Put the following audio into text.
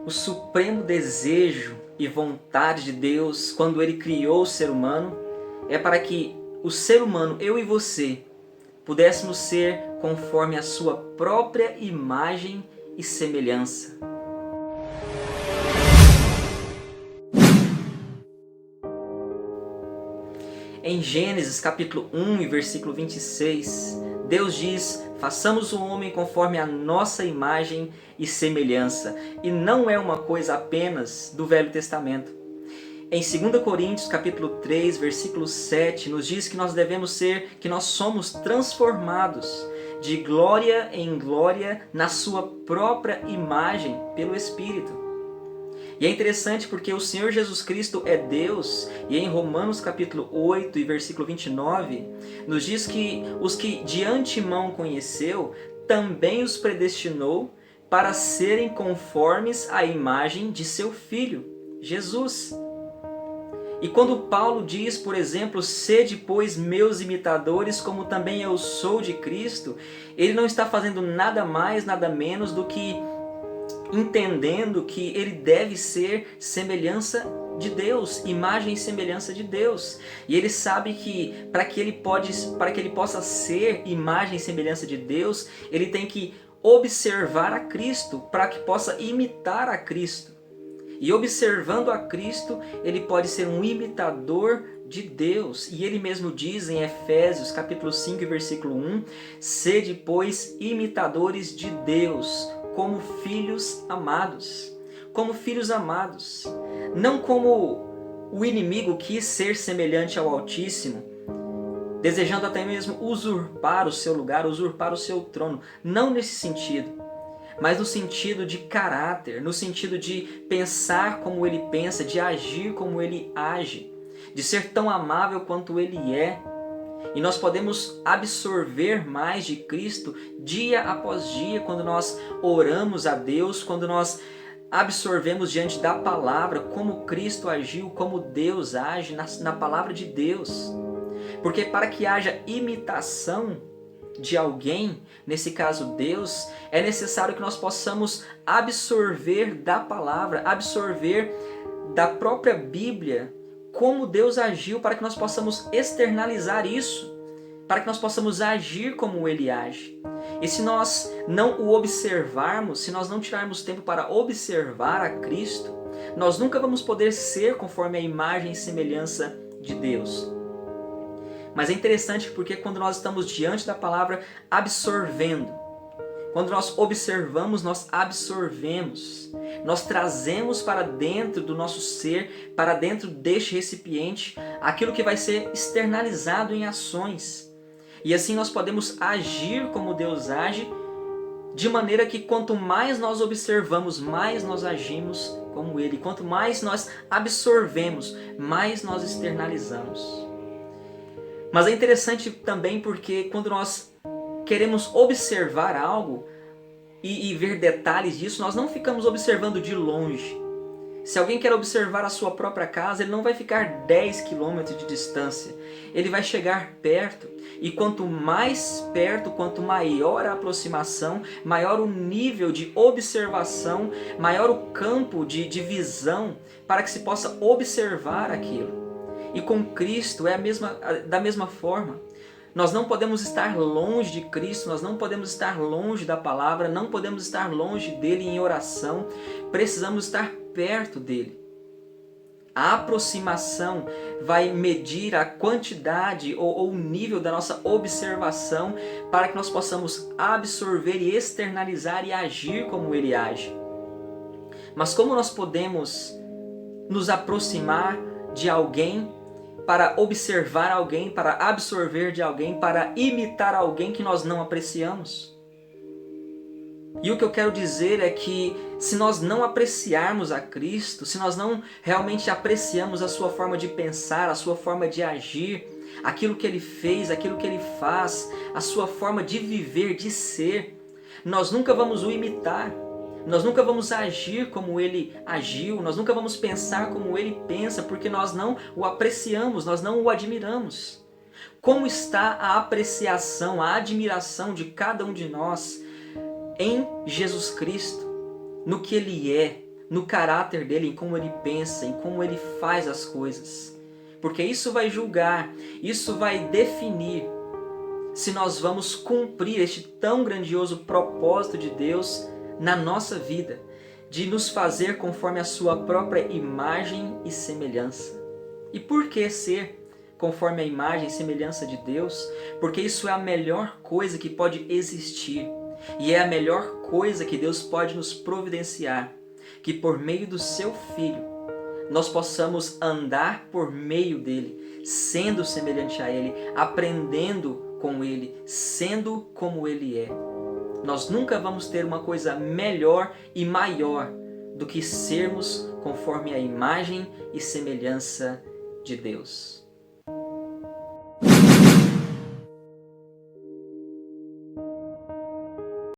O supremo desejo e vontade de Deus, quando Ele criou o ser humano, é para que o ser humano, eu e você, pudéssemos ser conforme a sua própria imagem e semelhança. Em Gênesis capítulo 1 e versículo 26, Deus diz: façamos o homem conforme a nossa imagem e semelhança. E não é uma coisa apenas do Velho Testamento. Em 2 Coríntios capítulo 3, versículo 7, nos diz que nós devemos ser, que nós somos transformados de glória em glória na sua própria imagem pelo Espírito. E é interessante porque o Senhor Jesus Cristo é Deus, e em Romanos capítulo 8 e versículo 29, nos diz que os que de antemão conheceu, também os predestinou para serem conformes à imagem de seu Filho, Jesus. E quando Paulo diz, por exemplo, sede, pois, meus imitadores, como também eu sou de Cristo, ele não está fazendo nada mais, nada menos do que entendendo que ele deve ser semelhança de Deus, imagem e semelhança de Deus. E ele sabe que para que ele possa ser imagem e semelhança de Deus, ele tem que observar a Cristo, para que possa imitar a Cristo. E observando a Cristo, ele pode ser um imitador de Deus. E ele mesmo diz em Efésios capítulo 5 versículo 1, sede, pois, imitadores de Deus, como filhos amados. Como filhos amados. Não como o inimigo quis ser semelhante ao Altíssimo, desejando até mesmo usurpar o seu lugar, usurpar o seu trono. Não nesse sentido, mas no sentido de caráter, no sentido de pensar como ele pensa, de agir como ele age, de ser tão amável quanto ele é. E nós podemos absorver mais de Cristo dia após dia, quando nós oramos a Deus, quando nós absorvemos diante da palavra como Cristo agiu, como Deus age na palavra de Deus. Porque para que haja imitação de alguém, nesse caso Deus, é necessário que nós possamos absorver da palavra, absorver da própria Bíblia, como Deus agiu, para que nós possamos externalizar isso, para que nós possamos agir como Ele age. E se nós não o observarmos, se nós não tirarmos tempo para observar a Cristo, nós nunca vamos poder ser conforme a imagem e semelhança de Deus. Mas é interessante porque quando nós estamos diante da palavra absorvendo, quando nós observamos, nós absorvemos. Nós trazemos para dentro do nosso ser, para dentro deste recipiente, aquilo que vai ser externalizado em ações. E assim nós podemos agir como Deus age, de maneira que quanto mais nós observamos, mais nós agimos como Ele. Quanto mais nós absorvemos, mais nós externalizamos. Mas é interessante também porque quando nós queremos observar algo e ver detalhes disso, nós não ficamos observando de longe. Se alguém quer observar a sua própria casa, ele não vai ficar 10 quilômetros de distância. Ele vai chegar perto. E quanto mais perto, quanto maior a aproximação, maior o nível de observação, maior o campo de visão para que se possa observar aquilo. E com Cristo é da mesma forma. Nós não podemos estar longe de Cristo, nós não podemos estar longe da palavra, não podemos estar longe dele em oração. Precisamos estar perto dele. A aproximação vai medir a quantidade ou o nível da nossa observação para que nós possamos absorver e externalizar e agir como ele age. Mas como nós podemos nos aproximar de alguém, para observar alguém, para absorver de alguém, para imitar alguém que nós não apreciamos? E o que eu quero dizer é que se nós não apreciarmos a Cristo, se nós não realmente apreciamos a sua forma de pensar, a sua forma de agir, aquilo que Ele fez, aquilo que Ele faz, a sua forma de viver, de ser, nós nunca vamos o imitar. Nós nunca vamos agir como ele agiu, nós nunca vamos pensar como ele pensa, porque nós não o apreciamos, nós não o admiramos. Como está a apreciação, a admiração de cada um de nós em Jesus Cristo, no que ele é, no caráter dele, em como ele pensa, em como ele faz as coisas. Porque isso vai julgar, isso vai definir se nós vamos cumprir este tão grandioso propósito de Deus na nossa vida, de nos fazer conforme a sua própria imagem e semelhança. E por que ser conforme a imagem e semelhança de Deus? Porque isso é a melhor coisa que pode existir. E é a melhor coisa que Deus pode nos providenciar, que por meio do seu Filho, nós possamos andar por meio dele, sendo semelhante a ele, aprendendo com ele, sendo como ele é. Nós nunca vamos ter uma coisa melhor e maior do que sermos conforme a imagem e semelhança de Deus.